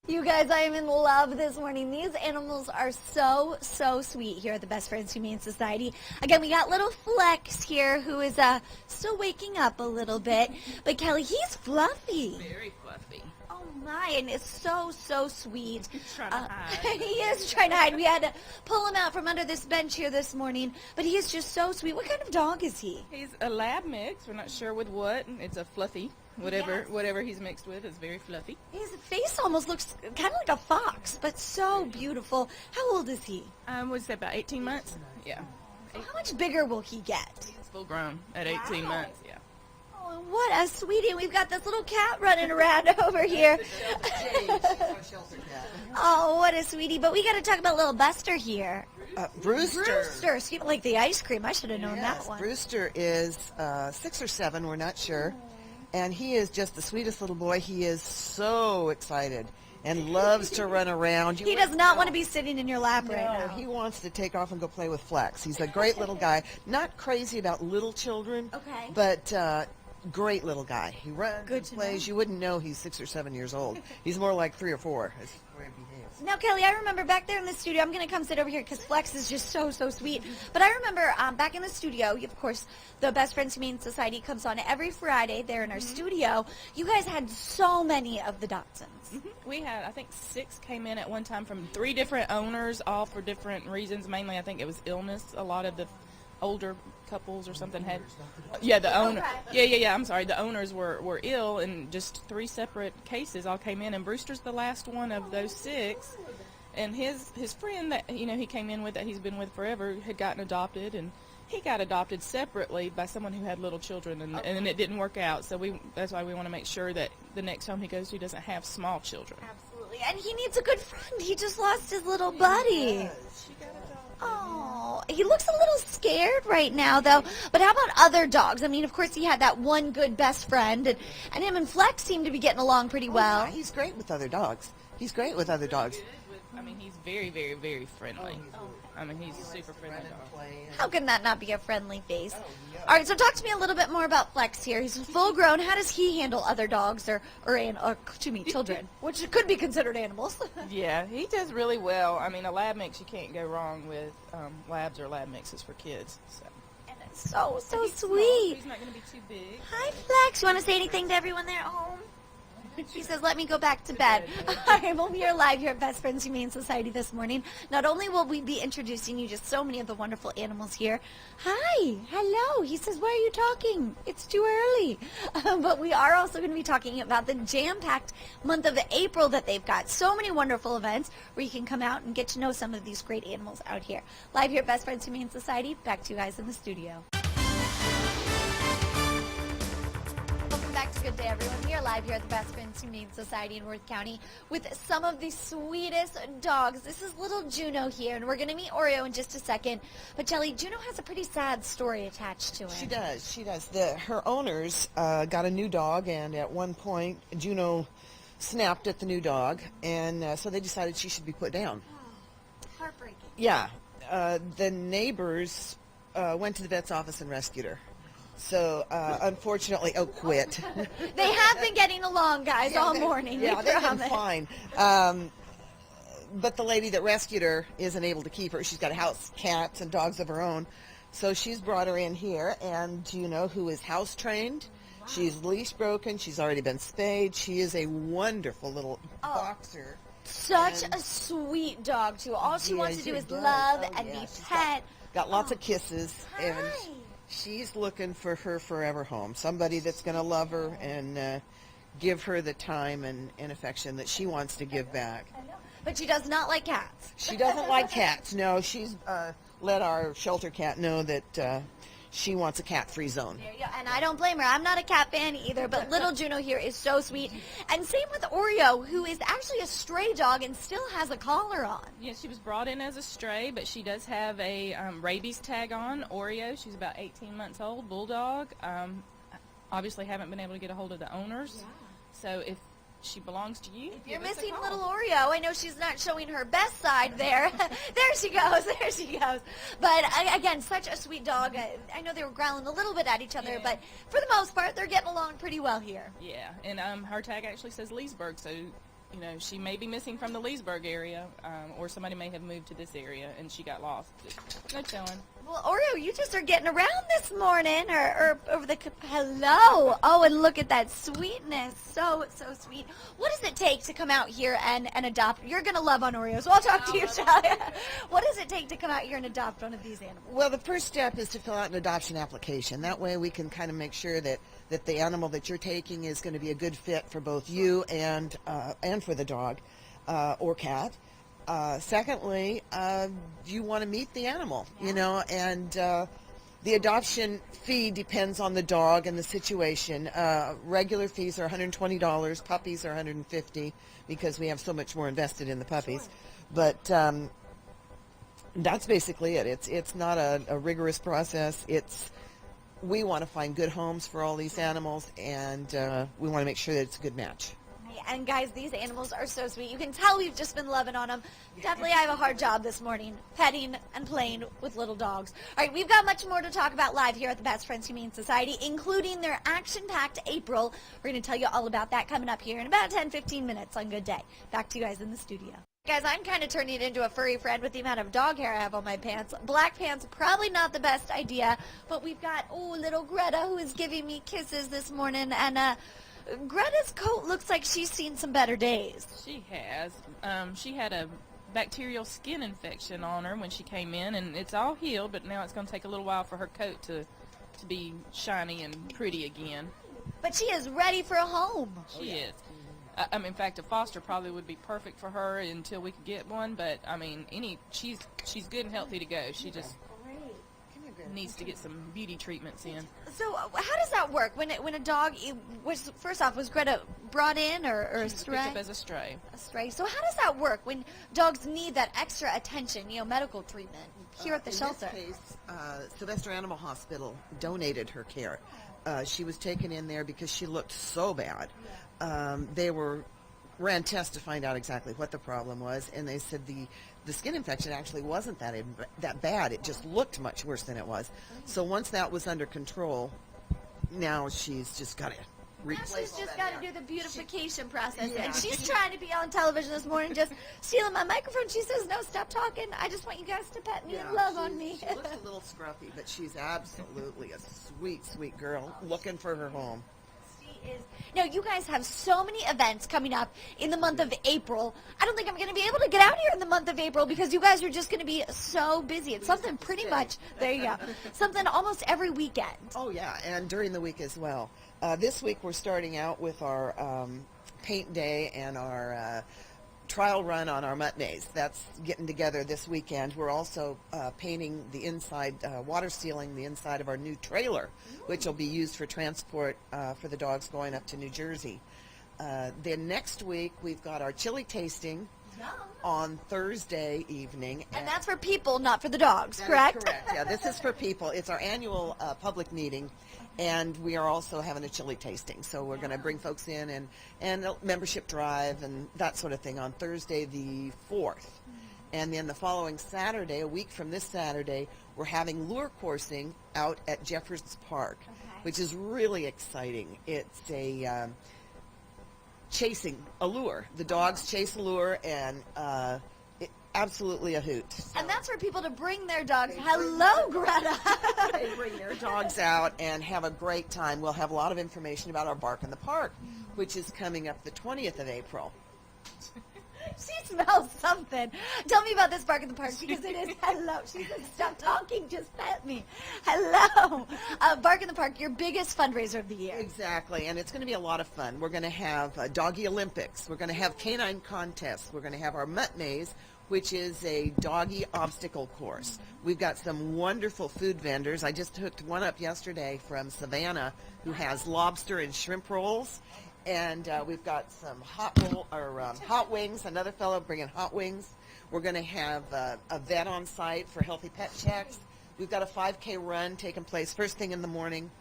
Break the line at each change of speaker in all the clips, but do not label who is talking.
You guys, I am in love this morning. These animals are so sweet here at the Best Friends Humane Society. Again, we got little Flex here who is still waking up a little bit. But Kelly, he's fluffy.
Very fluffy.
Oh my, and it's so sweet.
He's trying to hide.
He is trying to hide. We had to pull him out from under this bench here this morning, but he is just so sweet. What kind of dog is he?
He's a lab mix. We're not sure with what. It's a fluffy. Whatever he's mixed with is very fluffy.
His face almost looks kind of like a fox, but so beautiful. How old is he?
Would say about 18 months. Yeah.
So how much bigger will he get?
He's full grown at 18 months. Yeah.
Oh, what a sweetie. We've got this little cat running around over here. Oh, what a sweetie. But we got to talk about little Buster here.
Brewster.
Brewster, excuse me, like the ice cream. I should have known
Yes,
that one.
Brewster is 6 or 7, we're not sure. And he is just the sweetest little boy. He is so excited and loves to run around.
He does not want to be sitting in your lap right now.
He wants to take off and go play with Flex. He's a great little guy. Not crazy about little children,
Okay.
but great little guy. He runs
Good
and
to
plays.
know.
You wouldn't know he's 6 or 7 years old. He's more like 3 or 4. That's the way he behaves.
Now, Kelly, I remember back there in the studio, I'm going to come sit over here because Flex is just so sweet. But I remember back in the studio, of course, the Best Friends Humane Society comes on every Friday there in our studio. You guys had so many of the Dachshunds.
We had, I think, 6 came in at one time from 3 different owners, all for different reasons. Mainly, I think it was illness. A lot of the older couples or something had, the owner. Yeah. I'm sorry. The owners were ill, and just 3 separate cases all came in. And Brewster's the last one of those 6. And his friend that he came in with, that he's been with forever, had gotten adopted, and he got adopted separately by someone who had little children, and it didn't work out. So that's why we want to make sure that the next home he goes to doesn't have small children.
Absolutely. And he needs a good friend. He just lost his little buddy. Oh, he looks a little scared right now, though. But how about other dogs? I mean, of course, he had that one good best friend, and him and Flex seem to be getting along pretty well.
Yeah, he's great with other dogs. He's great with other dogs.
I mean, he's very friendly. I mean, he's a super friendly dog.
How can that not be a friendly face? All right, so talk to me a little bit more about Flex here. He's full grown. How does he handle other dogs or children, which could be considered animals?
Yeah, he does really well. I mean, a lab mix, you can't go wrong with labs or lab mixes for kids. So.
And it's so
He's small,
sweet.
he's not going to be too big.
Hi, Flex. You want to say anything to everyone there at home? She says, let me go back to bed. All right, well, we are live here at Best Friends Humane Society this morning. Not only will we be introducing you just so many of the wonderful animals here. Hi, hello. He says, why are you talking? It's too early. But we are also going to be talking about the jam-packed month of April that they've got. So many wonderful events where you can come out and get to know some of these great animals out here. Live here at Best Friends Humane Society. Back to you guys in the studio. Welcome back to Good Day, everyone. We are live here at the Best Friends Humane Society in Worth County with some of the sweetest dogs. This is little Juno here, and we're going to meet Oreo in just a second. But, Jelly, Juno has a pretty sad story attached to her.
She does. Her owners got a new dog, and at one point, Juno snapped at the new dog, and so they decided she should be put down.
Oh, heartbreaking.
Yeah. The neighbors went to the vet's office and rescued her. So, unfortunately, quit.
They have been getting along, guys, all morning.
Yeah,
we
they've been
promise.
fine. But the lady that rescued her isn't able to keep her. She's got house cats and dogs of her own. So she's brought her in here, and Juno, who is house trained, she's leash broken, she's already been spayed. She is a wonderful little boxer.
Such a sweet dog, too. All she wants to do is love and be pet.
Got lots of kisses, and
Hi.
she's looking for her forever home. Somebody that's going to love her and give her the time and affection that she wants to give back.
But she does not like cats.
She doesn't like cats. No, she's let our shelter cat know that she wants a cat-free zone.
There you go. And I don't blame her. I'm not a cat fan either, but little Juno here is so sweet. And same with Oreo, who is actually a stray dog and still has a collar on.
Yeah, she was brought in as a stray, but she does have a rabies tag on. Oreo, she's about 18 months old, bulldog. Obviously haven't been able to get a hold of the owners. So if she belongs to you,
You're
give us a
missing
call.
little Oreo. I know she's not showing her best side there. There she goes. There she goes. But again, such a sweet dog. I know they were growling a little bit at each other,
Yeah.
but for the most part, they're getting along pretty well here.
Yeah, and her tag actually says Leesburg, so you know, she may be missing from the Leesburg area, or somebody may have moved to this area and she got lost. Just no telling.
Well, Oreo, you just are getting around this morning, or over the, hello. Oh, and look at that sweetness. So sweet. What does it take to come out here and adopt? You're going to love on Oreo, so I'll talk to you, shall I? What does it take to come out here and adopt one of these animals?
Well, the first step is to fill out an adoption application. That way we can kind of make sure that the animal that you're taking is going to be a good fit for both you and for the dog or cat. Secondly, you want to meet the animal, you know, and the adoption fee depends on the dog and the situation. Regular fees are $120, puppies are $150 because we have so much more invested in the puppies. But that's basically it. It's not a rigorous process. We want to find good homes for all these animals, and we want to make sure that it's a good match.
And guys, these animals are so sweet. You can tell we've just been loving on them. Definitely, I have a hard job this morning, petting and playing with little dogs. All right, we've got much more to talk about live here at the Best Friends Humane Society, including their action-packed April. We're going to tell you all about that coming up here in about 10-15 minutes on Good Day. Back to you guys in the studio. Guys, I'm kind of turning into a furry friend with the amount of dog hair I have on my pants. Black pants, probably not the best idea, but we've got, little Greta, who is giving me kisses this morning, and Greta's coat looks like she's seen some better days.
She has. She had a bacterial skin infection on her when she came in, and it's all healed, but now it's going to take a little while for her coat to be shiny and pretty again.
But she is ready for a home.
She is. In fact, a foster probably would be perfect for her until we could get one, but, I mean, she's good and healthy to go. She just needs to get some beauty treatments in.
So how does that work when a dog was, first off, was Greta brought in or a stray?
Picked up as a stray.
A stray. So how does that work when dogs need that extra attention, medical treatment here at the shelter?
In this case, Sylvester Animal Hospital donated her care. She was taken in there because she looked so bad. They ran tests to find out exactly what the problem was, and they said the skin infection actually wasn't that bad. It just looked much worse than it was. So once that was under control, now she's just got to replace.
Now she's just got to do the beautification process,
Yeah.
and she's trying to be on television this morning, just stealing my microphone. She says, "No, stop talking. I just want you guys to pet me and love on me."
She looks a little scruffy, but she's absolutely a sweet, sweet girl looking for her home.
Now, you guys have so many events coming up in the month of April. I don't think I'm going to be able to get out here in the month of April because you guys are just going to be so busy. It's something pretty much, there you go, something almost every weekend.
Oh, yeah, and during the week as well. This week we're starting out with our paint day and our trial run on our mutt maze. That's getting together this weekend. We're also painting the inside, water sealing the inside of our new trailer, which will be used for transport for the dogs going up to New Jersey. Then next week we've got our chili tasting on Thursday evening.
And that's for people, not for the dogs, correct?
Correct, yeah. This is for people. It's our annual public meeting. And we are also having a chili tasting. So we're going to bring folks in and a membership drive and that sort of thing on Thursday the 4th. And then the following Saturday, a week from this Saturday, we're having lure coursing out at Jefferson's Park, which is really exciting. It's a chasing a lure. The dogs chase a lure, and absolutely a hoot. So.
And that's for people to bring their dogs. Hello, Greta.
They bring their dogs out and have a great time. We'll have a lot of information about our Bark in the Park, which is coming up the 20th of April.
She smells something. Tell me about this Bark in the Park because it is, hello. She said, stop talking, just pet me. Hello. Bark in the Park, your biggest fundraiser of the year.
Exactly, and it's going to be a lot of fun. We're going to have Doggy Olympics. We're going to have canine contests. We're going to have our mutt maze, which is a doggy obstacle course. We've got some wonderful food vendors. I just hooked one up yesterday from Savannah who has lobster and shrimp rolls. And we've got some hot wings, another fellow bringing hot wings. We're going to have a vet on site for healthy pet checks. We've got a 5K run taking place first thing in the morning.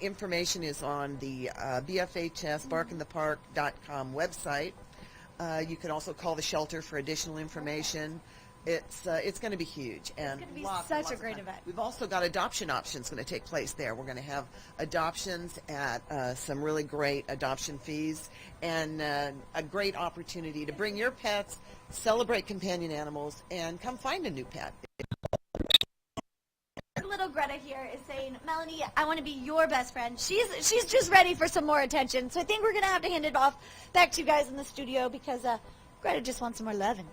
Information is on the BFHS barkinthepark.com website. You can also call the shelter for additional information. It's going to be huge, and
gonna be
lots and
such
lots
a
of
great
fun.
event.
We've also got adoption options going to take place there. We're going to have adoptions at some really great adoption fees, and a great opportunity to bring your pets, celebrate companion animals, and come find a new pet.
Little Greta here is saying, Melanie, I want to be your best friend. She's just ready for some more attention. So I think we're going to have to hand it off back to you guys in the studio because Greta just wants some more loving.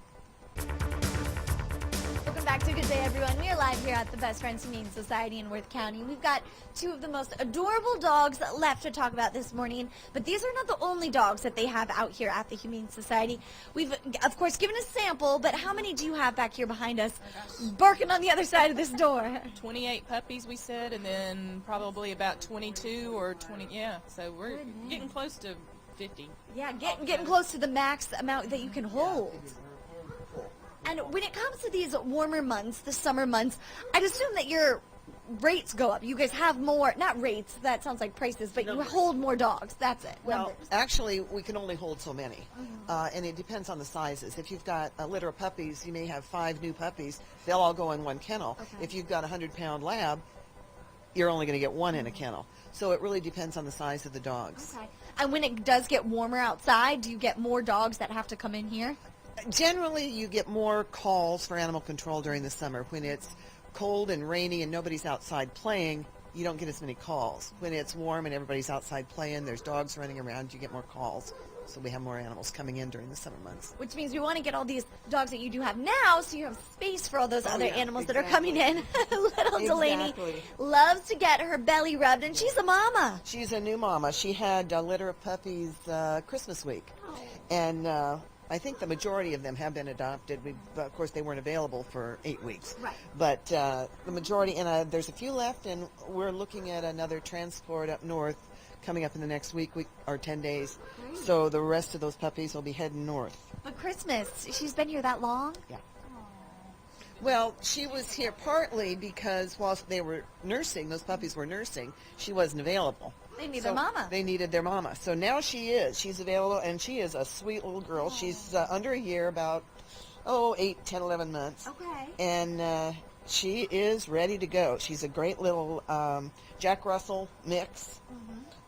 Welcome back to Good Day, everyone. We are live here at the Best Friends Humane Society in Worth County. We've got two of the most adorable dogs left to talk about this morning, but these are not the only dogs that they have out here at the Humane Society. We've, of course, given a sample, but how many do you have back here behind us, barking on the other side of this door?
28 puppies, we said, and then probably about 22 or 20. Yeah, so we're getting close to 50.
Yeah, getting close to the max amount that you can hold. And when it comes to these warmer months, the summer months, I'd assume that your rates go up. You guys have more, not rates, that sounds like prices, but you hold more dogs. That's it.
Well,
numbers.
actually, we can only hold so many, and it depends on the sizes. If you've got a litter of puppies, you may have 5 new puppies. They'll all go in one kennel.
Okay.
If you've got a 100-pound lab, you're only going to get 1 in a kennel. So it really depends on the size of the dogs.
Okay. And when it does get warmer outside, do you get more dogs that have to come in here?
Generally, you get more calls for animal control during the summer. When it's cold and rainy and nobody's outside playing, you don't get as many calls. When it's warm and everybody's outside playing, there's dogs running around, you get more calls. So we have more animals coming in during the summer months.
Which means we want to get all these dogs that you do have now so you have space for all those other
yeah,
animals that are coming in. Little Delaney
Exactly.
loves to get her belly rubbed, and she's a mama.
She's a new mama. She had a litter of puppies Christmas week. And I think the majority of them have been adopted. Of course, they weren't available for 8 weeks.
Right.
But the majority, and there's a few left, and we're looking at another transport up north coming up in the next week or 10 days.
Great.
So the rest of those puppies will be heading north.
But Christmas, she's been here that long?
Yeah. Well, she was here partly because whilst they were nursing, those puppies were nursing, she wasn't available.
They need their mama.
They needed their mama. So now she is. She's available, and she is a sweet little girl. She's under a year, about, 8, 10, 11 months.
Okay.
And she is ready to go. She's a great little Jack Russell mix.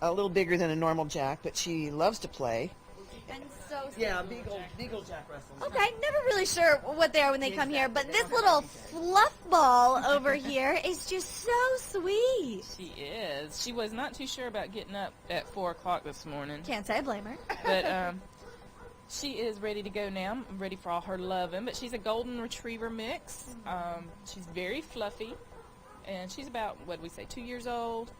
A little bigger than a normal Jack, but she loves to play.
And so
Yeah, Beagle Jack Russell.
Okay, never really sure what they are when they come here, but this little fluff ball over here is just so sweet.
She is. She was not too sure about getting up at 4 o'clock this morning.
Can't say I blame her.
But she is ready to go now. I'm ready for all her loving. But she's a golden retriever mix. She's very fluffy. And she's about, what did we say, 2 years old?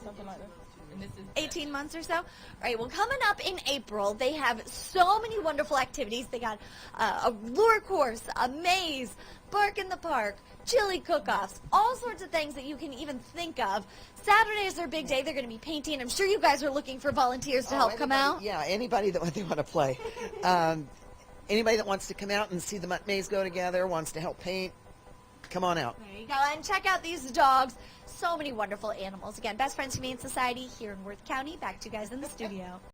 Something like that. And this is
18 months or so. All right, well, coming up in April, they have so many wonderful activities. They got a lure course, a maze, bark in the park, chili cook-offs, all sorts of things that you can even think of. Saturday is their big day. They're going to be painting. I'm sure you guys are looking for volunteers to help come out.
Yeah, anybody that they want to play. Anybody that wants to come out and see the maze go together, wants to help paint, come on out.
There you go. And check out these dogs. So many wonderful animals. Again, Best Friends Humane Society here in Worth County. Back to you guys in the studio.